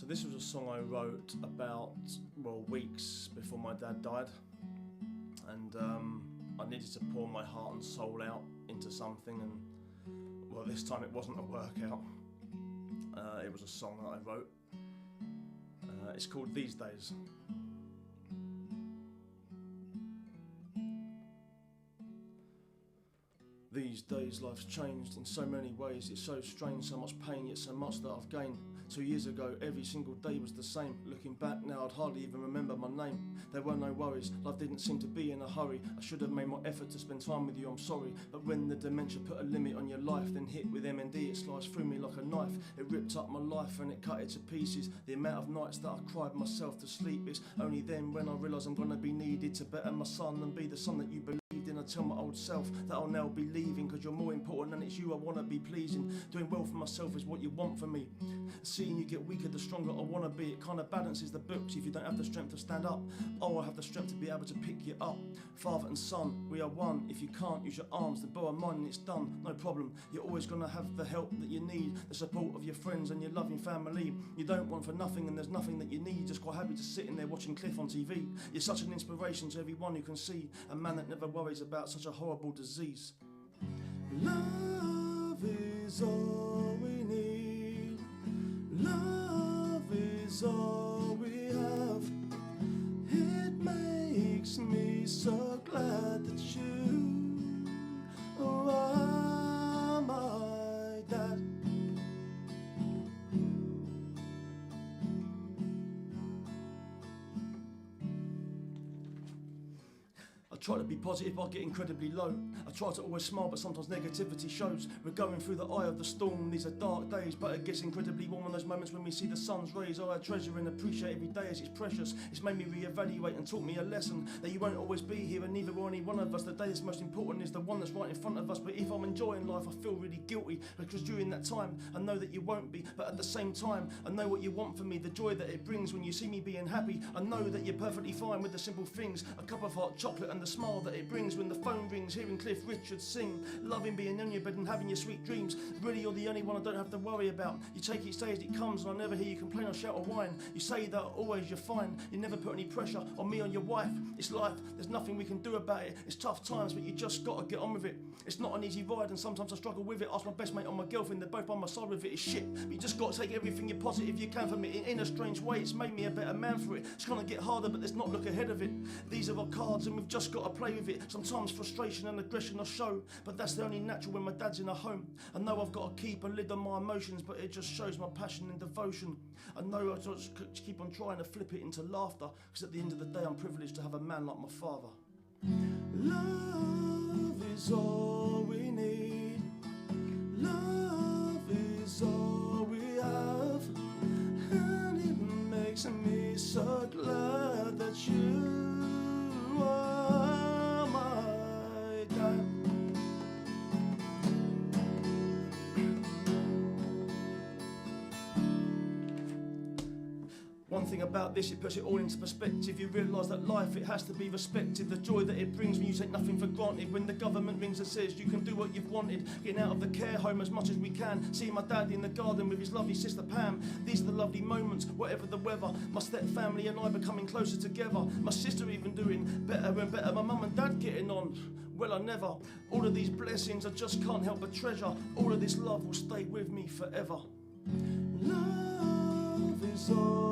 This was a song I wrote about, weeks before my dad died, and I needed to pour my heart and soul out into something, and this time it wasn't a workout. It was a song that I wrote. It's called These Days. These days life's changed in so many ways. It's so strange, so much pain, yet so much that I've gained. 2 years ago every single day was the same. Looking back now I'd hardly even remember my name. There were no worries, life didn't seem to be in a hurry. I should have made more effort to spend time with you, I'm sorry. But when the dementia put a limit on your life, then hit with MND, it sliced through me like a knife. It ripped up my life and it cut it to pieces. The amount of nights that I cried myself to sleep, it's only then when I realise I'm gonna be needed to better my son and be the son that you believe. I tell my old self that I'll now be leaving, cause you're more important and it's you I wanna be pleasing. Doing well for myself is what you want from me. Seeing you get weaker the stronger I wanna be. It kinda balances the books. If you don't have the strength to stand up, I have the strength to be able to pick you up. Father and son, we are one. If you can't use your arms, then borrow mine and it's done, no problem. You're always gonna have the help that you need, the support of your friends and your loving family. You don't want for nothing and there's nothing that you need. Just quite happy to sitting there watching Cliff on TV. You're such an inspiration to everyone who can see a man that never worries about such a horrible disease. Love is all we need. Love is all we have. It makes me so glad that you are my dad. I try to be positive, but I get incredibly low. I try to always smile, but sometimes negativity shows. We're going through the eye of the storm. These are dark days, but it gets incredibly warm in those moments when we see the sun's rays. I treasure and appreciate every day as it's precious. It's made me reevaluate and taught me a lesson that you won't always be here, and neither will any one of us. The day that's most important is the one that's right in front of us. But if I'm enjoying life, I feel really guilty, because during that time I know that you won't be. But at the same time, I know what you want from me, the joy that it brings when you see me being happy. I know that you're perfectly fine with the simple things, a cup of hot chocolate and the smile that it brings when the phone rings, hearing Cliff Richard sing, loving being in your bed and having your sweet dreams. Really, you're the only one I don't have to worry about. You take each day as it comes and I never hear you complain or shout or whine. You say that always you're fine. You never put any pressure on me or your wife. It's life, there's nothing we can do about it. It's tough times, but you just gotta get on with it. It's not an easy ride and sometimes I struggle with it. Ask my best mate or my girlfriend, they're both by my side with it. It's shit, but you just gotta take everything you're positive you can from it. In a strange way, it's made me a better man for it. It's gonna get harder, but let's not look ahead of it. These are our cards and we've just gotta play with it. Sometimes frustration and aggression I show, but that's the only natural when my dad's in a home. I know I've got to keep a lid on my emotions, but it just shows my passion and devotion. I know I just keep on trying to flip it into laughter, because at the end of the day I'm privileged to have a man like my father. Love is all we need. Love is all we have. And it makes me so glad that you are my dad. One thing about this, it puts it all into perspective. You realise that life, it has to be respected. The joy that it brings when you take nothing for granted. When the government rings and says you can do what you've wanted. Getting out of the care home as much as we can. Seeing my dad in the garden with his lovely sister Pam. These are the lovely moments, whatever the weather. My step family and I becoming closer together. My sister even doing better and better. My mum and dad getting on, well I never. All of these blessings I just can't help but treasure. All of this love will stay with me forever. Love is all